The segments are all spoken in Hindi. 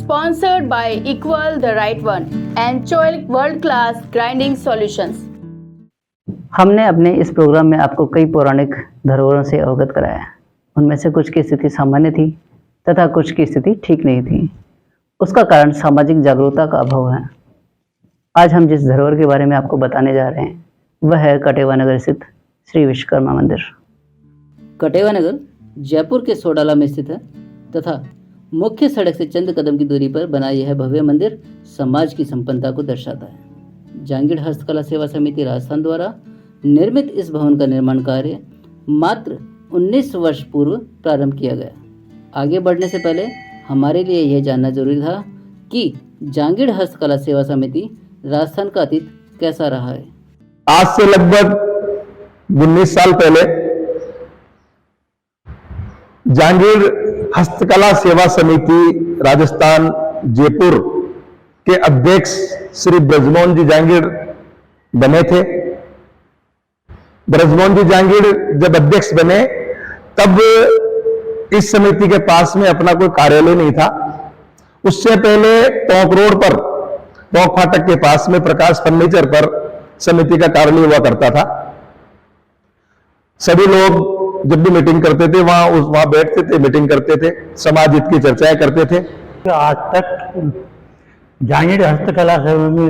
sponsored by Equal the Right One and Choil World Class Grinding Solutions. हमने अपने इस प्रोग्राम में आपको कई पौराणिक धरोहरों से अवगत कराया। उनमें से कुछ की स्थिति सामान्य थी तथा कुछ की स्थिति ठीक नहीं थी। उसका कारण सामाजिक जागरूकता का अभाव है। आज हम जिस धरोहर के बारे में आपको बताने जा रहे हैं वह है कटेवा नगर स्थित श्री विश्वकर्मा मंदिर। कटेवा नगर जयपुर के सोडाला में स्थित है तथा मुख्य सड़क से चंद कदम की दूरी पर बना यह भव्य मंदिर समाज की संपन्नता को दर्शाता है। जांगीड़ हस्तकला सेवा समिति राजस्थान द्वारा निर्मित इस भवन का निर्माण कार्य मात्र 19 वर्ष पूर्व प्रारंभ किया गया। आगे बढ़ने से पहले हमारे लिए यह जानना जरूरी था कि जांगीड़ हस्तकला सेवा समिति राजस्थान का अतीत कैसा रहा है। आज से लगभग 19 साल पहले जांगीड़ हस्तकला सेवा समिति राजस्थान जयपुर के अध्यक्ष श्री ब्रजमोहन जी जांगीड़ बने थे। ब्रजमोहन जी जांगीड़ जब अध्यक्ष बने तब इस समिति के पास में अपना कोई कार्यालय नहीं था। उससे पहले टोंक रोड पर, टोंक फाटक के पास में प्रकाश फर्नीचर पर समिति का कार्यालय हुआ करता था। सभी लोग जब भी मीटिंग करते थे वहां बैठते थे, मीटिंग करते थे, समाज हित की चर्चाएं करते थे। आज तक जांगीड़ हस्तकला सेवा में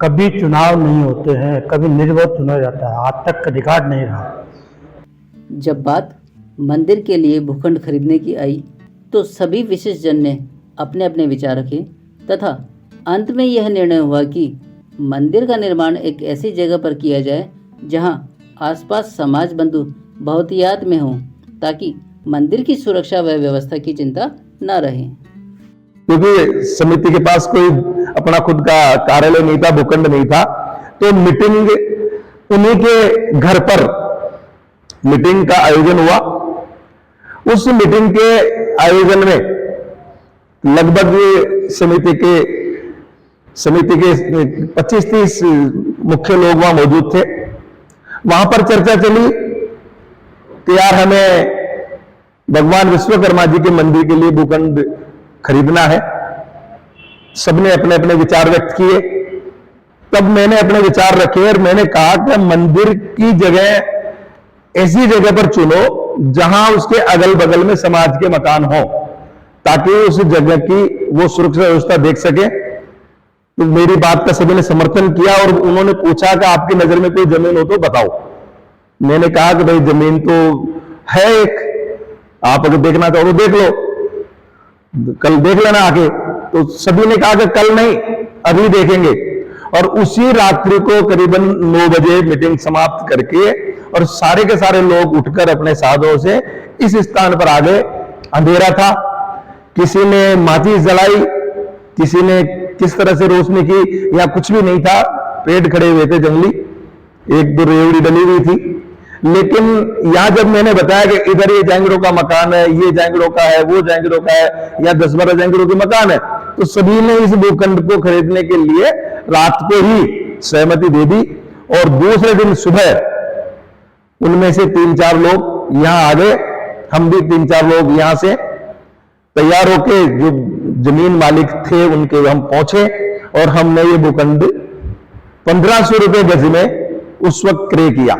कभी चुनाव नहीं होते हैं, कभी निर्विरोध चुना जाता है। आज तक का रिकॉर्ड नहीं रहा। जब बात मंदिर के लिए भूखंड खरीदने की आई तो सभी विशिष्ट जन ने अपने अपने विचार रखे तथा अंत में यह निर्णय हुआ कि मंदिर का निर्माण एक ऐसी जगह पर किया जाए जहां आसपास समाज बंधु बहुतियात में हों ताकि मंदिर की सुरक्षा व व्यवस्था की चिंता न रहे। क्योंकि समिति के पास कोई अपना खुद का कार्यालय नहीं था, भूखंड नहीं था, तो मीटिंग उन्हीं के घर पर मीटिंग का आयोजन हुआ। उस मीटिंग के आयोजन में लगभग समिति के 25-30 मुख्य लोग वहां मौजूद थे। वहां पर चर्चा चली कि यार हमें भगवान विश्वकर्मा जी के मंदिर के लिए भूखंड खरीदना है। सबने अपने अपने विचार व्यक्त किए। तब मैंने अपने विचार रखे और मैंने कहा कि मंदिर की जगह ऐसी जगह पर चुनो जहां उसके अगल बगल में समाज के मकान हो ताकि उस जगह की वो सुरक्षा व्यवस्था देख सके। तो मेरी बात का सभी ने समर्थन किया और उन्होंने पूछा कि आपकी नजर में कोई जमीन हो तो बताओ। मैंने कहा कि भाई जमीन तो है एक, आप अगर देखना चाहो तो देख लो, कल देख लेना आके। तो सभी ने कहा कि कल नहीं, अभी देखेंगे। और उसी रात्रि को करीबन 9 बजे मीटिंग समाप्त करके और सारे के सारे लोग उठकर अपने साधनों से इस स्थान पर आ गए। अंधेरा था, किसी ने माचिस जलाई, किसी ने किस तरह से रोशनी की या कुछ भी नहीं था। पेड़ खड़े हुए थे जंगली, 1-2 रेवड़ी डली हुई थी। लेकिन यहां जब मैंने बताया कि इधर ये जांगीड़ों का मकान है, ये जांगीड़ों का है, वो जांगीड़ों का है, या 10-12 जांगीड़ों के मकान है, तो सभी ने इस भूखंड को खरीदने के लिए रात को ही सहमति दे दी। और दूसरे दिन सुबह उनमें से 3-4 लोग यहां आ गए। हम भी 3-4 लोग यहां से तैयार होके जो जमीन मालिक थे उनके हम पहुंचे और हमने ये भूखंड 1500 रुपए गज में उस वक्त क्रय किया।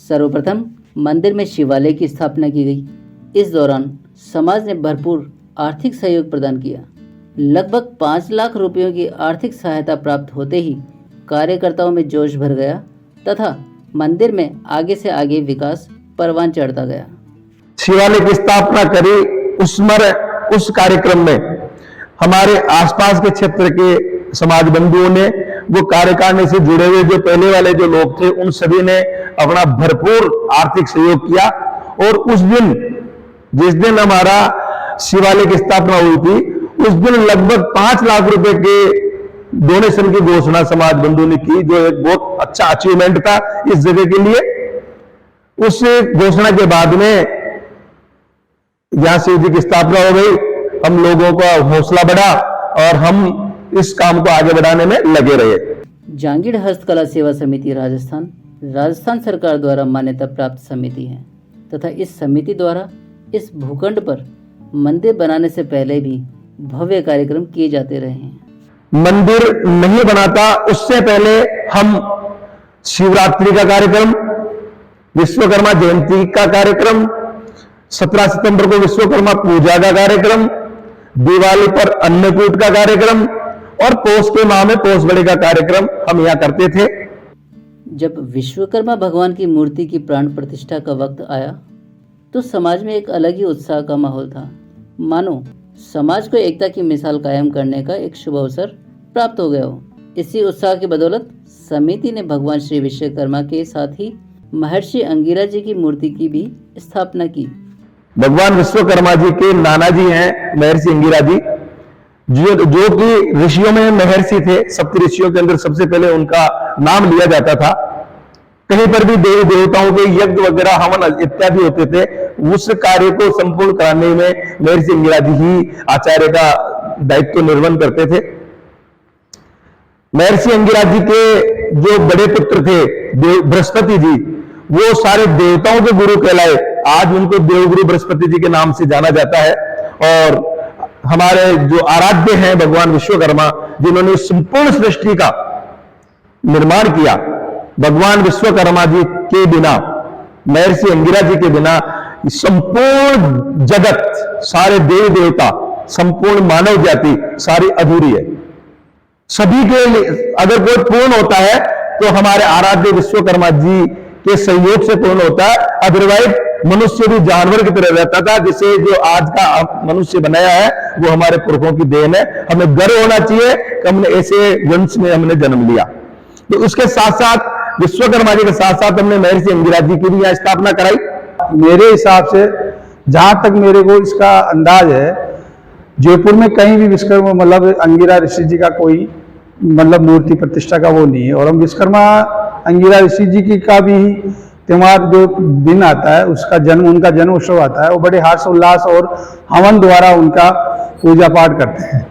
सर्वप्रथम मंदिर में शिवालय की स्थापना की गई। इस दौरान समाज ने भरपूर आर्थिक सहयोग प्रदान किया। लगभग 5 लाख रुपयों की आर्थिक सहायता प्राप्त होते ही कार्यकर्ताओं में जोश भर गया तथा मंदिर में आगे से आगे विकास परवान चढ़ता गया। शिवालय की स्थापना करी। उस कार्यक्रम में हमारे आसपास के क्षेत्र के समाज बंधुओं ने, वो कार्यकारिणी से जुड़े हुए जो पहले वाले जो लोग थे, उन सभी ने अपना भरपूर आर्थिक सहयोग किया। और उस दिन, जिस दिन हमारा शिवालय की स्थापना हुई थी, उस दिन लगभग 5 लाख रुपए के डोनेशन की घोषणा समाज बंधु ने की, जो एक बहुत अच्छा अचीवमेंट था इस जगह के लिए। उस घोषणा के बाद में यहां शिव जी की स्थापना हो गई। हम लोगों का हौसला बढ़ा और हम इस काम को आगे बढ़ाने में लगे रहे। जांगीड़ हस्तकला सेवा समिति राजस्थान सरकार द्वारा मान्यता प्राप्त समिति है तथा इस समिति द्वारा इस भूखंड पर मंदिर बनाने से पहले भी भव्य कार्यक्रम किए जाते रहे हैं। मंदिर नहीं बनाता उससे पहले हम शिवरात्रि का कार्यक्रम, विश्वकर्मा जयंती का कार्यक्रम, 17 सितंबर को विश्वकर्मा पूजा का कार्यक्रम, दिवाली पर अन्नकूट का कार्यक्रम और पौष के माह में पौष बड़े का कार्यक्रम हम यहाँ करते थे। जब विश्वकर्मा भगवान की मूर्ति की प्राण प्रतिष्ठा का वक्त आया तो समाज में एक अलग ही उत्साह का माहौल था, मानो समाज को एकता की मिसाल कायम करने का एक शुभ अवसर प्राप्त हो गया हो। इसी उत्साह की बदौलत समिति ने भगवान श्री विश्वकर्मा के साथ ही महर्षि अंगिरा जी की मूर्ति की भी स्थापना की। भगवान विश्वकर्मा जी के नाना जी हैं महर्षि अंगिरा जी, जो कि ऋषियों में महर्षि थे। सप्त ऋषियों के अंदर सबसे पहले उनका नाम लिया जाता था। कहीं पर भी देवी देवताओं के यज्ञ वगैरह हवन इत्यादि होते थे, उस कार्य को संपूर्ण कराने में महर्षि अंगिरा जी ही आचार्य का दायित्व निर्वहन करते थे। महर्षि अंगिरा जी के जो बड़े पुत्र थे बृहस्पति जी, वो सारे देवताओं के गुरु कहलाए। आज उनको देवगुरु बृहस्पति जी के नाम से जाना जाता है। और हमारे जो आराध्य हैं भगवान विश्वकर्मा, जिन्होंने संपूर्ण सृष्टि का निर्माण किया, भगवान विश्वकर्मा जी के बिना, महर्षि अंगिरा जी के बिना संपूर्ण जगत, सारे देवी देवता, संपूर्ण मानव जाति सारी अधूरी है। सभी के लिए अगर कोई पूर्ण होता है तो हमारे आराध्य विश्वकर्मा जी के सहयोग से पूर्ण होता है। अदरवाइज मनुष्य भी जानवर की तरह रहता था। जिसे जो आज का मनुष्य बनाया है वो हमारे पुरखों की देन है। हमें गर्व होना चाहिए कि हमने ऐसे वंश में हमने जन्म लिया। तो उसके साथ साथ विश्वकर्मा जी के साथ साथ हमने महर्षि अंगिरा जी की भी यहाँ स्थापना कराई। मेरे हिसाब से जहां तक मेरे को इसका अंदाज है, जयपुर में कहीं भी विश्वकर्मा मतलब अंगिरा ऋषि जी का कोई मतलब मूर्ति प्रतिष्ठा का वो नहीं है। और हम विश्वकर्मा अंगिरा ऋषि जी की का भी त्योहार जो दिन आता है, उसका जन्म, उनका जन्म उत्सव आता है, वो बड़े हर्ष उल्लास और हवन द्वारा उनका पूजा पाठ करते हैं।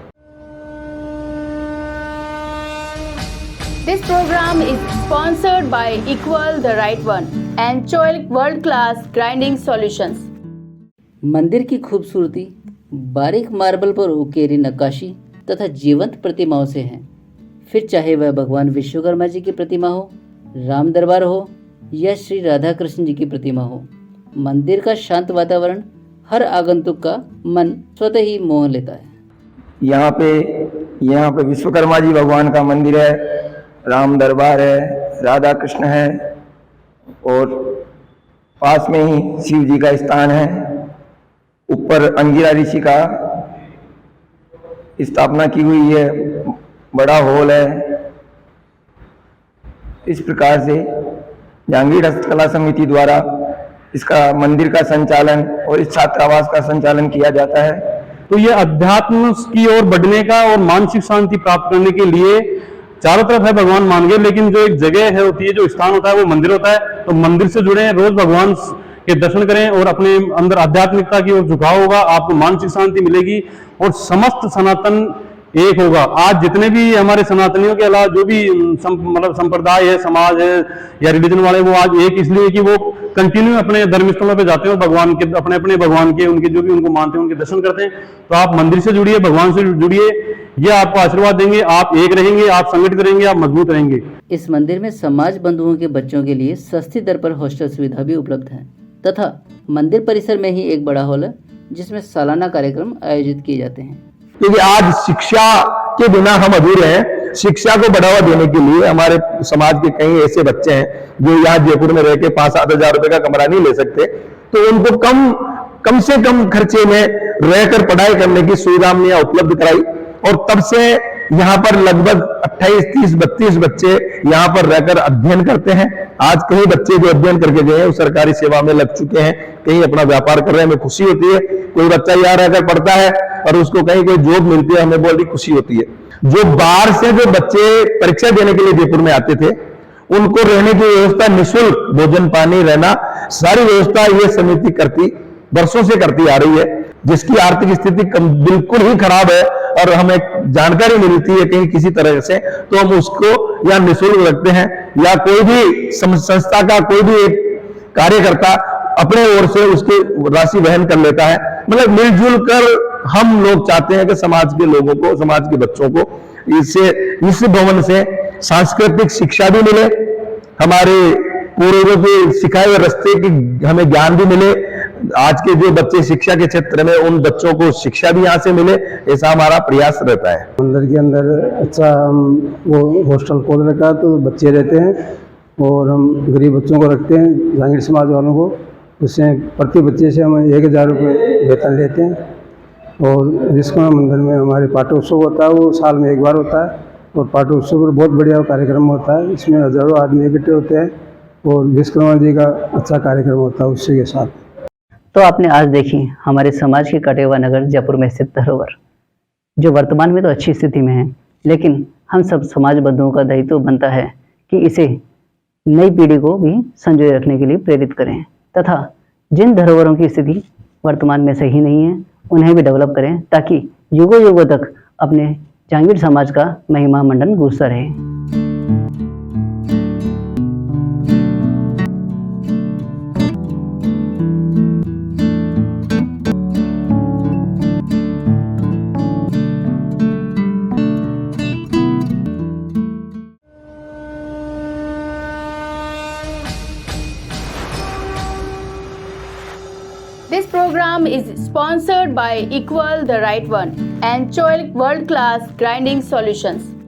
This program is sponsored by Equal the Right One and Choilik World Class Grinding Solutions. मंदिर की खूबसूरती बारीक मार्बल पर उकेरी नक्काशी तथा जीवंत प्रतिमाओं से है। फिर चाहे वह भगवान विश्वकर्मा जी की प्रतिमा हो, राम दरबार हो या श्री राधा कृष्ण जी की प्रतिमा हो, मंदिर का शांत वातावरण हर आगंतुक का मन स्वतः ही मोह लेता है। यहाँ पे विश्वकर्मा जी भगवान का मंदिर है, राम दरबार है, राधा कृष्ण है और पास में ही शिव जी का स्थान है। ऊपर अंगिरा ऋषि का स्थापना की हुई है, बड़ा हॉल है। इस प्रकार से जांगीड़ हस्तकला समिति द्वारा इसका मंदिर का संचालन और इस छात्रावास का संचालन किया जाता है। तो ये अध्यात्म की ओर बढ़ने का और मानसिक शांति प्राप्त करने के लिए चारों तरफ है भगवान मान गए, लेकिन जो एक जगह है होती है, जो स्थान होता है वो मंदिर होता है। तो मंदिर से जुड़े, रोज भगवान के दर्शन करें और अपने अंदर आध्यात्मिकता की ओर झुकाव होगा, आपको मानसिक शांति मिलेगी और समस्त सनातन एक होगा। आज जितने भी हमारे सनातनियों के अलावा जो भी मतलब संप्रदाय है, समाज है या रिलीजन वाले, वो आज एक इसलिए कि वो कंटिन्यू अपने धर्मस्थलों पे जाते हैं, भगवान के अपने अपने भगवान के, उनके जो भी उनको मानते हैं उनके दर्शन करते हैं। तो आप मंदिर से जुड़िए, भगवान से जुड़िए, ये आपको आशीर्वाद देंगे, आप एक रहेंगे, आप संगठित रहेंगे, आप मजबूत रहेंगे। इस मंदिर में समाज बंधुओं के बच्चों के लिए सस्ती दर पर हॉस्टल सुविधा भी उपलब्ध है तथा मंदिर परिसर में ही एक बड़ा हॉल है जिसमें सालाना कार्यक्रम आयोजित किए जाते हैं। क्योंकि आज शिक्षा के बिना हम अधूरे हैं। शिक्षा को बढ़ावा देने के लिए हमारे समाज के कई ऐसे बच्चे हैं जो यहाँ जयपुर में रह के 5-7 हजार रुपए का कमरा नहीं ले सकते, तो उनको कम से कम खर्चे में रहकर पढ़ाई करने की सुविधा हमने यहाँ उपलब्ध कराई। और तब से यहाँ पर लगभग 28, 30, 32 बच्चे यहाँ पर रहकर अध्ययन करते हैं। आज कई बच्चे जो अध्ययन करके गए हैं वो सरकारी सेवा में लग चुके हैं, कहीं अपना व्यापार कर रहे हैं, हमें खुशी होती है। कोई बच्चा यहाँ रहकर पढ़ता है और उसको कहीं कोई जॉब मिलती है, हमें बड़ी खुशी होती है। जो बाहर से जो बच्चे परीक्षा देने के लिए जयपुर में आते थे, उनको रहने की व्यवस्था, निःशुल्क भोजन पानी रहना, सारी व्यवस्था ये समिति वर्षों से करती आ रही है। जिसकी आर्थिक स्थिति बिल्कुल ही खराब है और हमें जानकारी मिलती है कहीं किसी तरह से, तो हम उसको या निःशुल्क रखते हैं या कोई भी संस्था का कोई भी एक कार्यकर्ता अपने ओर से उसकी राशि वहन कर लेता है। मतलब मिलजुल कर हम लोग चाहते हैं कि समाज के लोगों को, समाज के बच्चों को इस भवन से सांस्कृतिक शिक्षा भी मिले, हमारे पूर्वजों के सिखाए हुए रास्ते की हमें ज्ञान भी मिले, आज के जो बच्चे शिक्षा के क्षेत्र में उन बच्चों को शिक्षा भी यहाँ से मिले, ऐसा हमारा प्रयास रहता है। मंदिर के अंदर अच्छा हम वो हॉस्टल खोल रखा है, तो बच्चे रहते हैं और हम गरीब बच्चों को रखते हैं, जहांगीर समाज वालों को। उससे प्रति बच्चे से हम 1000 रुपये वेतन लेते हैं। और विश्वकर्मा मंदिर में हमारे पाठोत्सव होता है, वो साल में एक बार होता है और पाठोत्सव पर बहुत बढ़िया कार्यक्रम होता है। इसमें हजारों आदमी इकट्ठे होते हैं और विश्वकर्मा जी का अच्छा कार्यक्रम होता है उससे के साथ। तो आपने आज देखी हमारे समाज के कटे हुआ नगर जयपुर में स्थित धरोहर, जो वर्तमान में तो अच्छी स्थिति में है, लेकिन हम सब समाज बंधुओं का दायित्व बनता है कि इसे नई पीढ़ी को भी संजोए रखने के लिए प्रेरित करें, तथा जिन धरोहरों की स्थिति वर्तमान में सही नहीं है उन्हें भी डेवलप करें, ताकि युगों युगों तक अपने जहांगीर समाज का महिमा मंडन गूंजता रहे। This program is sponsored by Equal the Right One and Choil World Class Grinding Solutions.